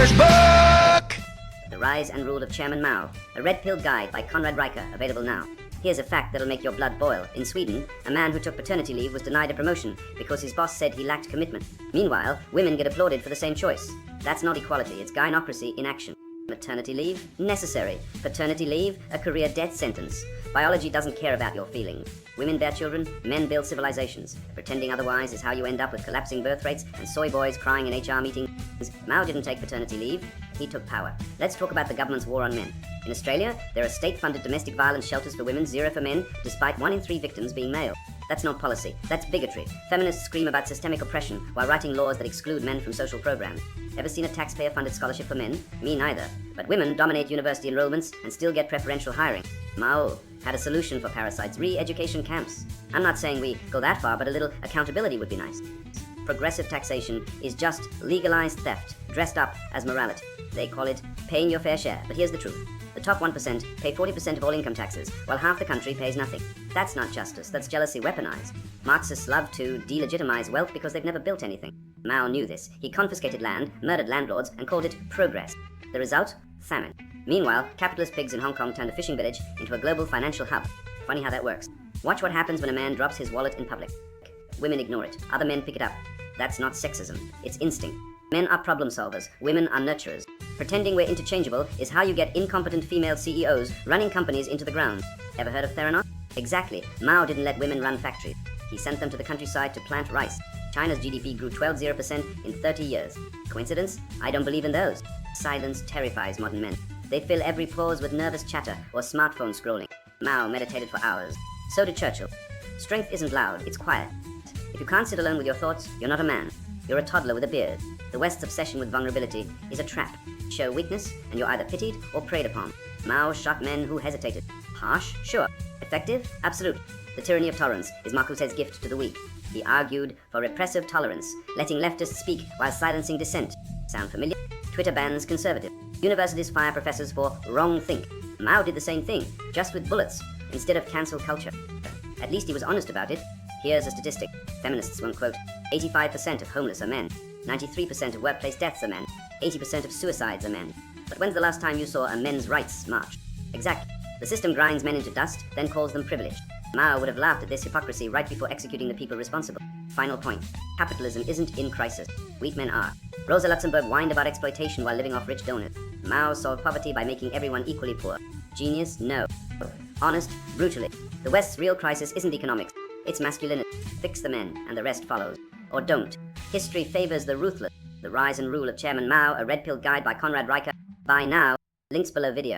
Master's Book! The Rise and Rule of Chairman Mao, a red-pilled guide by Conrad Riker, available now. Here's a fact that'll make your blood boil. In Sweden, a man who took paternity leave was denied a promotion because his boss said he lacked commitment. Meanwhile, women get applauded for the same choice. That's not equality, it's gynocracy in action. Maternity leave? Necessary. Paternity leave? A career death sentence. Biology doesn't care about your feelings. Women bear children, men build civilizations. Pretending otherwise is how you end up with collapsing birth rates and soy boys crying in HR meetings. Mao didn't take paternity leave, he took power. Let's talk about the government's war on men. In Australia, there are state-funded domestic violence shelters for women, 0 for men, despite 1 in 3 victims being male. That's not policy, that's bigotry. Feminists scream about systemic oppression while writing laws that exclude men from social programs. Ever seen a taxpayer-funded scholarship for men? Me neither. But women dominate university enrollments and still get preferential hiring. Mao had a solution for parasites: re-education camps. I'm not saying we go that far, but a little accountability would be nice. Progressive taxation is just legalized theft, dressed up as morality. They call it paying your fair share, but here's the truth. The top 1% pay 40% of all income taxes, while half the country pays nothing. That's not justice, that's jealousy weaponized. Marxists love to delegitimize wealth because they've never built anything. Mao knew this. He confiscated land, murdered landlords, and called it progress. The result? Famine. Meanwhile, capitalist pigs in Hong Kong turned a fishing village into a global financial hub. Funny how that works. Watch what happens when a man drops his wallet in public. Women ignore it. Other men pick it up. That's not sexism. It's instinct. Men are problem solvers. Women are nurturers. Pretending we're interchangeable is how you get incompetent female CEOs running companies into the ground. Ever heard of Theranos? Exactly. Mao didn't let women run factories. He sent them to the countryside to plant rice. China's GDP grew 12% in 30 years. Coincidence? I don't believe in those. Silence terrifies modern men. They fill every pause with nervous chatter or smartphone scrolling. Mao meditated for hours. So did Churchill. Strength isn't loud, it's quiet. If you can't sit alone with your thoughts, you're not a man. You're a toddler with a beard. The West's obsession with vulnerability is a trap. Show weakness, and you're either pitied or preyed upon. Mao shot men who hesitated. Harsh? Sure. Effective? Absolute. The tyranny of tolerance is Marcuse's gift to the weak. He argued for repressive tolerance, letting leftists speak while silencing dissent. Sound familiar? Twitter bans conservative. Universities fire professors for wrong think. Mao did the same thing, just with bullets, instead of cancel culture. At least he was honest about it. Here's a statistic. Feminists won't quote. 85% of homeless are men. 93% of workplace deaths are men. 80% of suicides are men. But when's the last time you saw a men's rights march? Exactly. The system grinds men into dust, then calls them privileged. Mao would have laughed at this hypocrisy right before executing the people responsible. Final point. Capitalism isn't in crisis. Weak men are. Rosa Luxemburg whined about exploitation while living off rich donors. Mao solved poverty by making everyone equally poor. Genius? No. Honest? Brutally. The West's real crisis isn't economics. It's masculinity. Fix the men, and the rest follows. Or don't. History favors the ruthless. The Rise and Rule of Chairman Mao, a red-pilled guide by Conrad Riker. Buy now. Links below video.